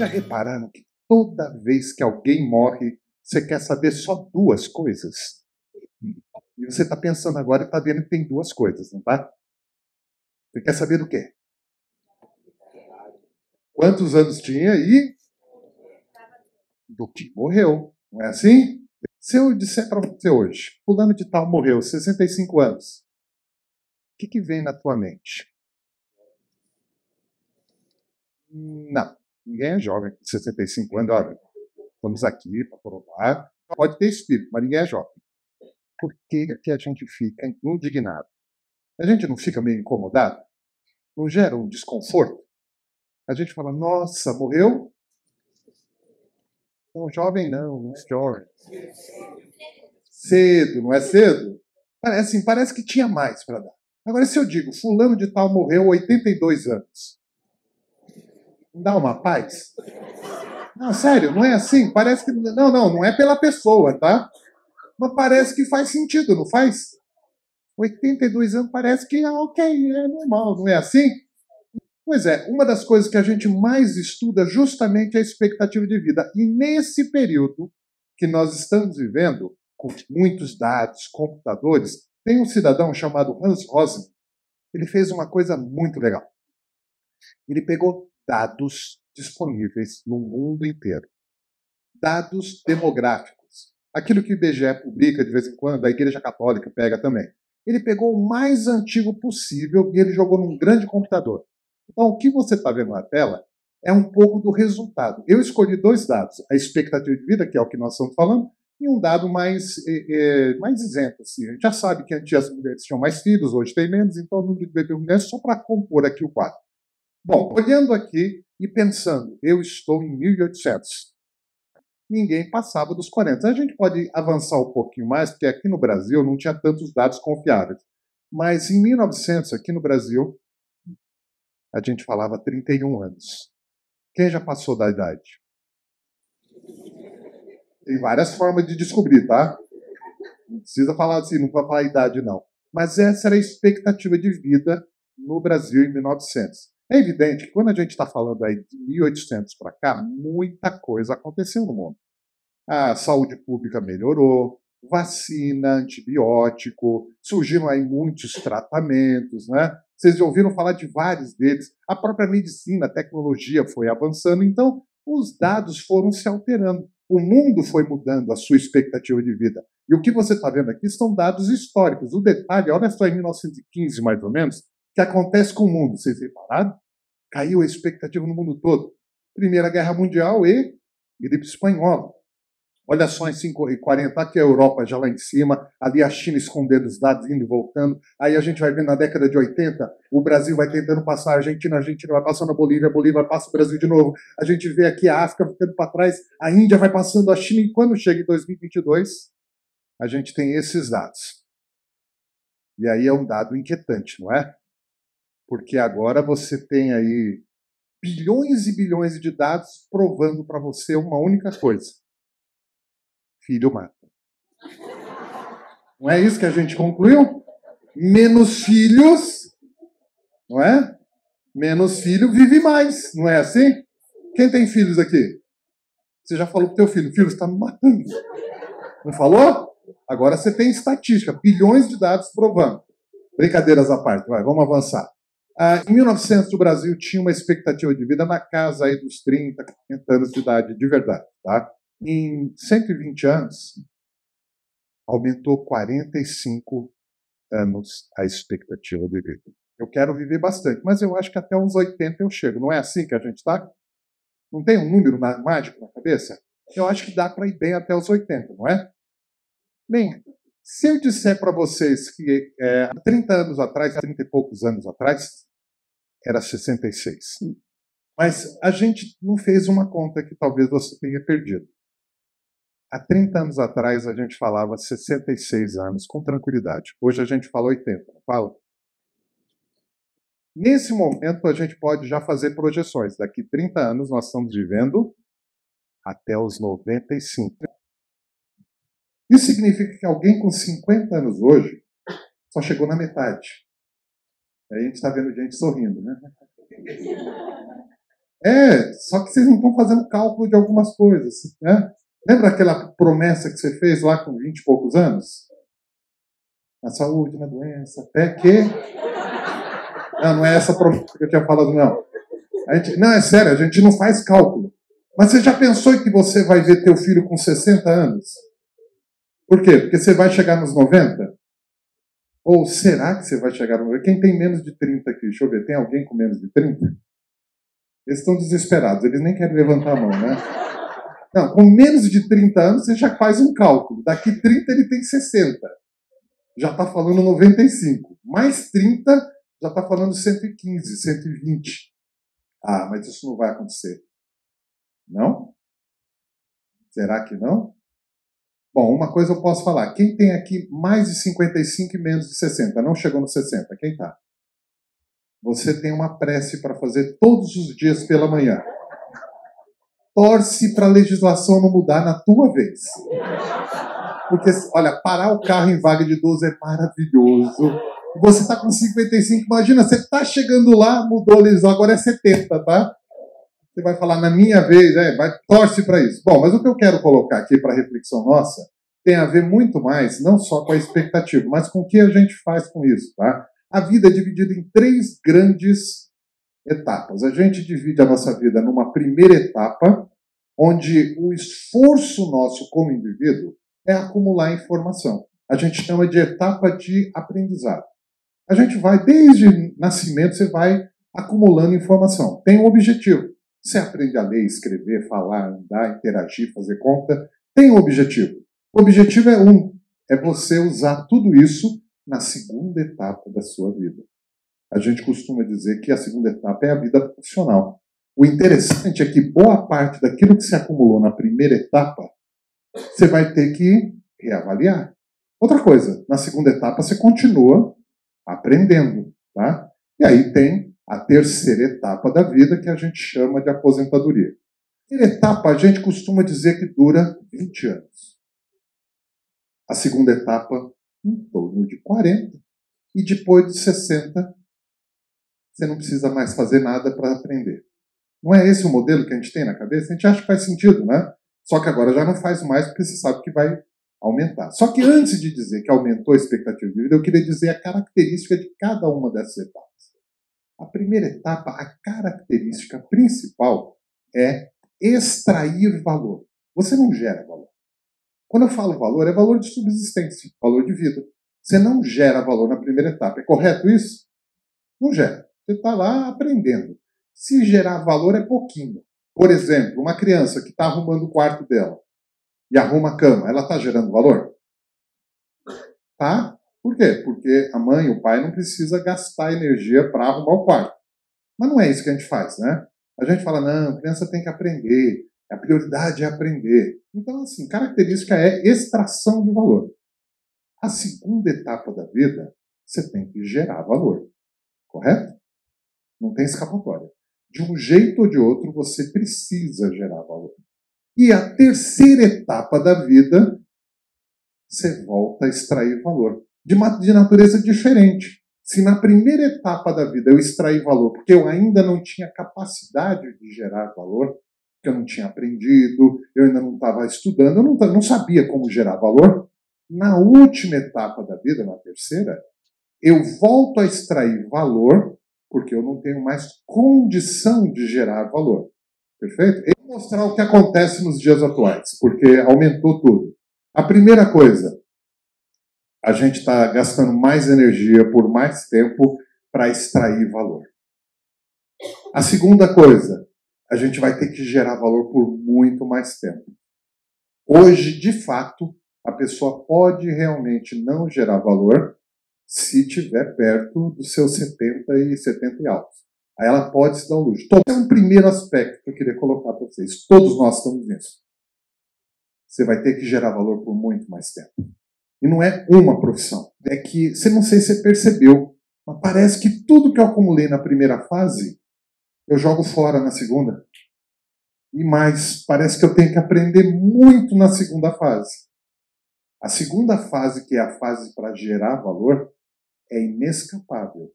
já repararam que toda vez que alguém morre, você quer saber só duas coisas? E você está pensando agora e está vendo que tem duas coisas, não está? Você quer saber do quê? Quantos anos tinha e do que morreu. Não é assim? Se eu disser para você hoje, fulano de tal morreu, 65 anos, o que vem na tua mente? Não, ninguém é jovem com 65 anos. Olha, estamos aqui para provar. Pode ter espírito, mas ninguém é jovem. Por que a gente fica indignado? A gente não fica meio incomodado? Não gera um desconforto? A gente fala, nossa, morreu? Não, jovem não é jovem. Cedo, não é cedo? Parece que tinha mais para dar. Agora, se eu digo, fulano de tal morreu 82 anos, não dá uma paz? Não, sério, não é assim? Parece que... Não é pela pessoa, tá? Mas parece que faz sentido, não faz? 82 anos parece que ok, é normal, não é assim? Pois é, uma das coisas que a gente mais estuda justamente é a expectativa de vida. E nesse período que nós estamos vivendo, com muitos dados, computadores, tem um cidadão chamado Hans Rosling. Ele fez uma coisa muito legal. Ele pegou dados disponíveis no mundo inteiro. Dados demográficos. Aquilo que o IBGE publica de vez em quando, a Igreja Católica pega também. Ele pegou o mais antigo possível e ele jogou num grande computador. Então, o que você está vendo na tela é um pouco do resultado. Eu escolhi dois dados. A expectativa de vida, que é o que nós estamos falando, e um dado mais isento. Assim. A gente já sabe que antes as mulheres tinham mais filhos, hoje tem menos, então o número de bebês mulheres só para compor aqui o quadro. Bom, olhando aqui e pensando, eu estou em 1800. Ninguém passava dos 40. A gente pode avançar um pouquinho mais, porque aqui no Brasil não tinha tantos dados confiáveis. Mas em 1900, aqui no Brasil, a gente falava 31 anos. Quem já passou da idade? Tem várias formas de descobrir, tá? Não precisa falar assim, não precisa falar a idade, não. Mas essa era a expectativa de vida no Brasil em 1900. É evidente que quando a gente está falando aí de 1800 para cá, muita coisa aconteceu no mundo. A saúde pública melhorou, vacina, antibiótico, surgiram aí muitos tratamentos, né? Vocês já ouviram falar de vários deles. A própria medicina, a tecnologia foi avançando, então os dados foram se alterando. O mundo foi mudando a sua expectativa de vida. E o que você está vendo aqui são dados históricos. O detalhe, olha só, em 1915, mais ou menos, o que acontece com o mundo. Vocês repararam? Caiu a expectativa no mundo todo. Primeira Guerra Mundial e gripe espanhola. Olha só, em 5:40, aqui a Europa já lá em cima, ali a China escondendo os dados, indo e voltando. Aí a gente vai ver na década de 80, o Brasil vai tentando passar a Argentina vai passando a Bolívia passa o Brasil de novo. A gente vê aqui a África ficando para trás, a Índia vai passando a China, e quando chega em 2022, a gente tem esses dados. E aí é um dado inquietante, não é? Porque agora você tem aí bilhões e bilhões de dados provando para você uma única coisa. Filho mata. Não é isso que a gente concluiu? Menos filhos, não é? Menos filho vive mais, não é assim? Quem tem filhos aqui? Você já falou pro teu filho, filho, você está me matando. Não falou? Agora você tem estatística, bilhões de dados provando. Brincadeiras à parte, vamos avançar. Em 1900, o Brasil tinha uma expectativa de vida na casa aí dos 30, 40 anos de idade, de verdade, tá? Em 120 anos, aumentou 45 anos a expectativa de vida. Eu quero viver bastante, mas eu acho que até uns 80 eu chego. Não é assim que a gente está? Não tem um número mágico na cabeça? Eu acho que dá para ir bem até os 80, não é? Bem, se eu disser para vocês que há 30 anos atrás, 30 e poucos anos atrás, era 66. Mas a gente não fez uma conta que talvez você tenha perdido. Há 30 anos atrás a gente falava 66 anos com tranquilidade. Hoje a gente fala 80, não fala? Nesse momento a gente pode já fazer projeções. Daqui 30 anos nós estamos vivendo até os 95. Isso significa que alguém com 50 anos hoje só chegou na metade. Aí a gente está vendo gente sorrindo, né? Só que vocês não estão fazendo cálculo de algumas coisas, né? Lembra aquela promessa que você fez lá com 20 e poucos anos? Na saúde, na doença, até que... Não é essa promessa que eu tinha falado, não. Não, é sério, a gente não faz cálculo. Mas você já pensou que você vai ver teu filho com 60 anos? Por quê? Porque você vai chegar nos 90? Ou será que você vai chegar nos 90? Quem tem menos de 30 aqui? Deixa eu ver, tem alguém com menos de 30? Eles estão desesperados, eles nem querem levantar a mão, né? Não, com menos de 30 anos você já faz um cálculo. Daqui 30 ele tem 60. Já está falando 95. Mais 30, já está falando 115, 120. Ah, mas isso não vai acontecer. Não? Será que não? Bom, uma coisa eu posso falar. Quem tem aqui mais de 55 e menos de 60? Não chegou nos 60. Quem tá? Você tem uma prece para fazer todos os dias pela manhã. Torce para a legislação não mudar na tua vez. Porque, olha, parar o carro em vaga de 12 é maravilhoso. Você está com 55, imagina, você está chegando lá, mudou a legislação, agora é 70, tá? Você vai falar, na minha vez, torce para isso. Bom, mas o que eu quero colocar aqui para reflexão nossa tem a ver muito mais, não só com a expectativa, mas com o que a gente faz com isso, tá? A vida é dividida em 3 grandes etapas. A gente divide a nossa vida numa primeira etapa, onde o esforço nosso como indivíduo é acumular informação. A gente chama de etapa de aprendizado. A gente vai, desde nascimento, você vai acumulando informação. Tem um objetivo. Você aprende a ler, escrever, falar, andar, interagir, fazer conta. Tem um objetivo. O objetivo é você usar tudo isso na segunda etapa da sua vida. A gente costuma dizer que a segunda etapa é a vida profissional. O interessante é que boa parte daquilo que se acumulou na primeira etapa, você vai ter que reavaliar. Outra coisa, na segunda etapa você continua aprendendo, tá? E aí tem a terceira etapa da vida que a gente chama de aposentadoria. A primeira etapa a gente costuma dizer que dura 20 anos. A segunda etapa em torno de 40. E depois de 60, você não precisa mais fazer nada para aprender. Não é esse o modelo que a gente tem na cabeça? A gente acha que faz sentido, né? Só que agora já não faz mais porque você sabe que vai aumentar. Só que antes de dizer que aumentou a expectativa de vida, eu queria dizer a característica de cada uma dessas etapas. A primeira etapa, a característica principal é extrair valor. Você não gera valor. Quando eu falo valor, é valor de subsistência, valor de vida. Você não gera valor na primeira etapa. É correto isso? Não gera. Você está lá aprendendo. Se gerar valor é pouquinho. Por exemplo, uma criança que está arrumando o quarto dela e arruma a cama, ela está gerando valor? Tá? Por quê? Porque a mãe, o pai não precisa gastar energia para arrumar o quarto. Mas não é isso que a gente faz, né? A gente fala, não, a criança tem que aprender. A prioridade é aprender. Então, assim, característica é extração de valor. A segunda etapa da vida, você tem que gerar valor. Correto? Não tem escapatória. De um jeito ou de outro, você precisa gerar valor. E a terceira etapa da vida, você volta a extrair valor. De natureza diferente. Se na primeira etapa da vida eu extraí valor porque eu ainda não tinha capacidade de gerar valor, porque eu não tinha aprendido, eu ainda não estava estudando, eu não sabia como gerar valor, na última etapa da vida, na terceira, eu volto a extrair valor porque eu não tenho mais condição de gerar valor. Perfeito? Eu vou mostrar o que acontece nos dias atuais, porque aumentou tudo. A primeira coisa, a gente está gastando mais energia por mais tempo para extrair valor. A segunda coisa, a gente vai ter que gerar valor por muito mais tempo. Hoje, de fato, a pessoa pode realmente não gerar valor se estiver perto dos seus 70 e altos. Aí ela pode se dar o luxo. Então, é um primeiro aspecto que eu queria colocar para vocês. Todos nós estamos nisso. Você vai ter que gerar valor por muito mais tempo. E não é uma profissão. É que, não sei se você percebeu, mas parece que tudo que eu acumulei na primeira fase, eu jogo fora na segunda. E mais, parece que eu tenho que aprender muito na segunda fase. A segunda fase, que é a fase para gerar valor, é inescapável.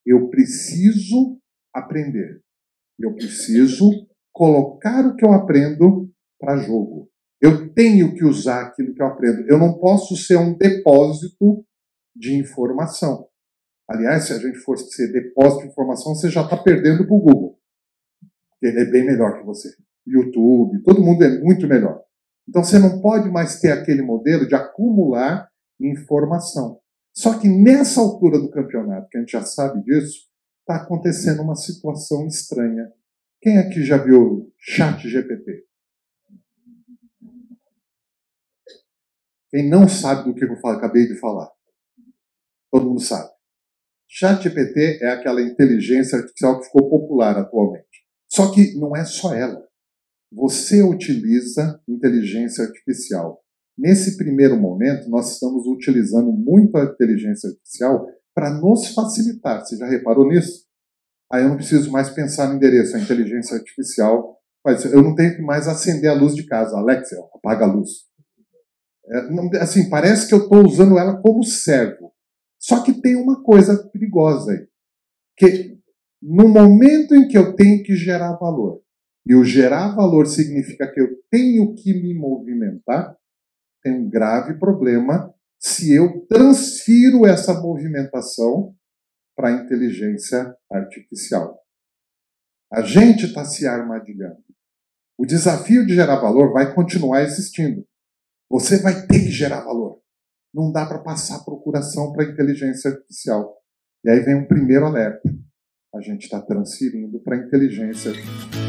Eu preciso aprender. Eu preciso colocar o que eu aprendo para jogo. Eu tenho que usar aquilo que eu aprendo. Eu não posso ser um depósito de informação. Aliás, se a gente for ser depósito de informação, você já está perdendo para o Google. Ele é bem melhor que você. YouTube, todo mundo é muito melhor. Então você não pode mais ter aquele modelo de acumular informação. Só que nessa altura do campeonato, que a gente já sabe disso, está acontecendo uma situação estranha. Quem aqui já viu ChatGPT? Quem não sabe do que eu acabei de falar? Todo mundo sabe. ChatGPT é aquela inteligência artificial que ficou popular atualmente. Só que não é só ela. Você utiliza inteligência artificial. Nesse primeiro momento, nós estamos utilizando muito a inteligência artificial para nos facilitar. Você já reparou nisso? Aí eu não preciso mais pensar no endereço. A inteligência artificial faz isso. Eu não tenho que mais acender a luz de casa. Alexa, apaga a luz. Assim, parece que eu estou usando ela como servo. Só que tem uma coisa perigosa aí. Que no momento em que eu tenho que gerar valor, e o gerar valor significa que eu tenho que me movimentar, tem um grave problema se eu transfiro essa movimentação para a inteligência artificial. A gente está se armadilhando. O desafio de gerar valor vai continuar existindo. Você vai ter que gerar valor. Não dá para passar procuração para a inteligência artificial. E aí vem um primeiro alerta. A gente está transferindo para a inteligência artificial.